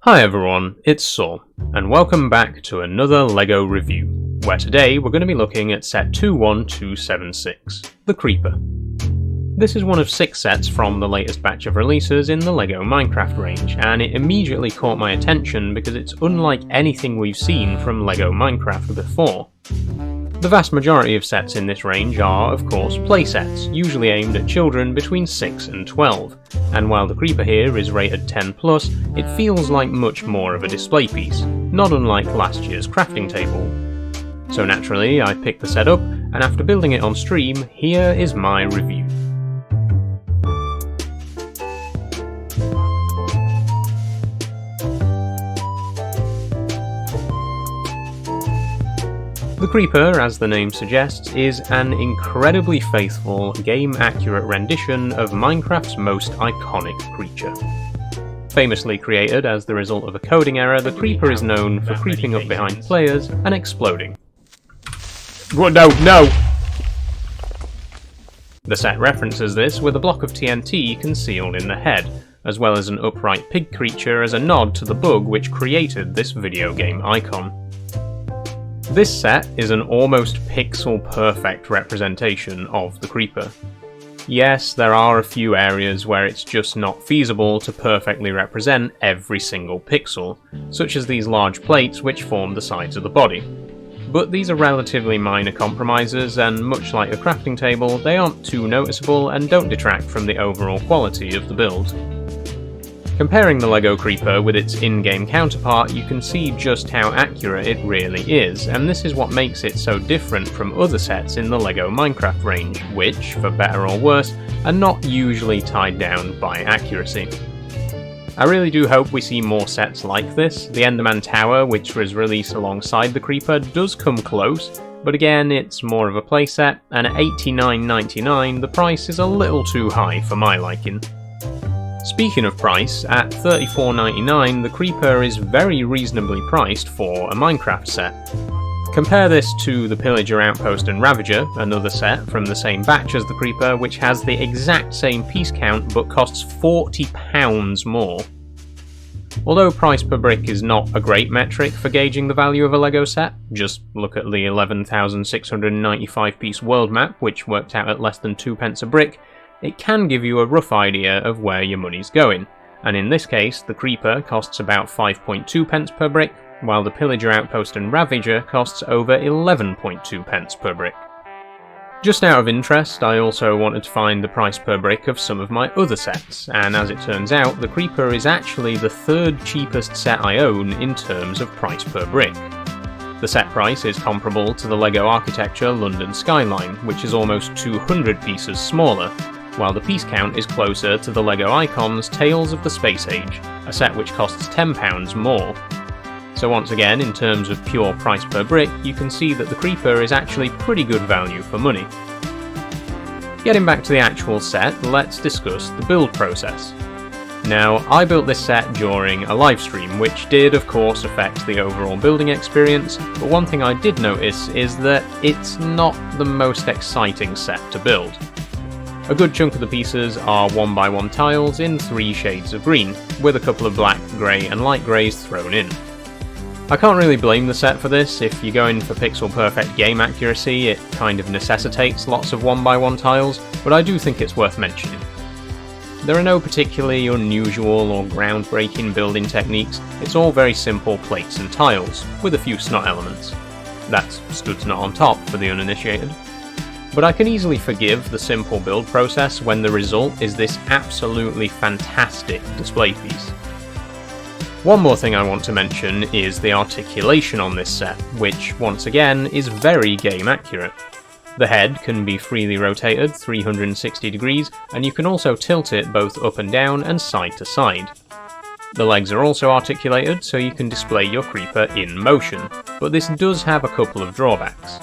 Hi everyone, it's Saul, and welcome back to another LEGO review, where today we're going to be looking at set 21276, the Creeper. This is one of 6 sets from the latest batch of releases in the LEGO Minecraft range, and it immediately caught my attention because it's unlike anything we've seen from LEGO Minecraft before. The vast majority of sets in this range are, of course, playsets, usually aimed at children between 6 and 12, and while the Creeper here is rated 10+, it feels like much more of a display piece, not unlike last year's crafting table. So naturally, I picked the set up, and after building it on stream, here is my review. The Creeper, as the name suggests, is an incredibly faithful, game-accurate rendition of Minecraft's most iconic creature. Famously created as the result of a coding error, the Creeper is known for creeping up behind players and exploding. What? No! The set references this with a block of TNT concealed in the head, as well as an upright pig creature as a nod to the bug which created this video game icon. This set is an almost pixel-perfect representation of the Creeper. Yes, there are a few areas where it's just not feasible to perfectly represent every single pixel, such as these large plates which form the sides of the body. But these are relatively minor compromises, and much like a crafting table, they aren't too noticeable and don't detract from the overall quality of the build. Comparing the LEGO Creeper with its in-game counterpart, you can see just how accurate it really is, and this is what makes it so different from other sets in the LEGO Minecraft range, which, for better or worse, are not usually tied down by accuracy. I really do hope we see more sets like this. The Enderman Tower, which was released alongside the Creeper, does come close, but again, it's more of a playset, and at $89.99 the price is a little too high for my liking. Speaking of price, at $34.99 the Creeper is very reasonably priced for a Minecraft set. Compare this to the Pillager Outpost and Ravager, another set from the same batch as the Creeper, which has the exact same piece count but costs £40 more. Although price per brick is not a great metric for gauging the value of a LEGO set, just look at the 11,695 piece world map, which worked out at less than 2p a brick, it can give you a rough idea of where your money's going, and in this case the Creeper costs about 5.2p per brick, while the Pillager Outpost and Ravager costs over 11.2p per brick. Just out of interest, I also wanted to find the price per brick of some of my other sets, and as it turns out, the Creeper is actually the 3rd cheapest set I own in terms of price per brick. The set price is comparable to the LEGO Architecture London Skyline, which is almost 200 pieces smaller, while the piece count is closer to the LEGO Icons Tales of the Space Age, a set which costs £10 more. So once again, in terms of pure price per brick, you can see that the Creeper is actually pretty good value for money. Getting back to the actual set, let's discuss the build process. Now, I built this set during a livestream, which did of course affect the overall building experience, but one thing I did notice is that it's not the most exciting set to build. A good chunk of the pieces are 1x1 tiles in 3 shades of green, with a couple of black, grey and light greys thrown in. I can't really blame the set for this. If you're going for pixel perfect game accuracy, it kind of necessitates lots of 1x1 tiles, but I do think it's worth mentioning. There are no particularly unusual or groundbreaking building techniques, it's all very simple plates and tiles, with a few snot elements. That's studs not on top for the uninitiated. But I can easily forgive the simple build process when the result is this absolutely fantastic display piece. One more thing I want to mention is the articulation on this set, which once again is very game accurate. The head can be freely rotated 360 degrees, and you can also tilt it both up and down and side to side. The legs are also articulated so you can display your Creeper in motion, but this does have a couple of drawbacks.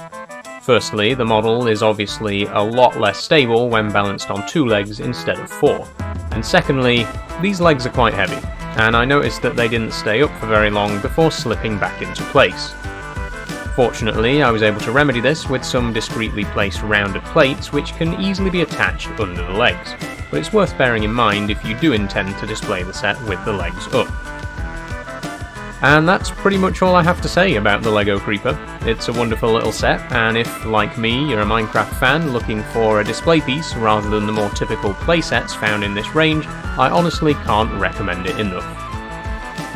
Firstly, the model is obviously a lot less stable when balanced on 2 legs instead of 4. And secondly, these legs are quite heavy, and I noticed that they didn't stay up for very long before slipping back into place. Fortunately, I was able to remedy this with some discreetly placed rounded plates which can easily be attached under the legs, but it's worth bearing in mind if you do intend to display the set with the legs up. And that's pretty much all I have to say about the Lego Creeper. It's a wonderful little set, and if, like me, you're a Minecraft fan looking for a display piece rather than the more typical playsets found in this range, I honestly can't recommend it enough.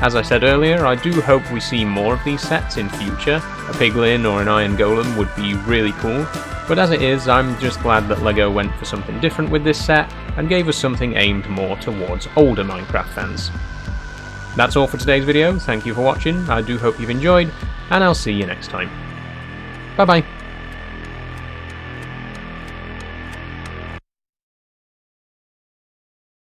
As I said earlier, I do hope we see more of these sets in future. A piglin or an iron golem would be really cool, but as it is, I'm just glad that LEGO went for something different with this set and gave us something aimed more towards older Minecraft fans. That's all for today's video, thank you for watching, I do hope you've enjoyed, and I'll see you next time. Bye bye!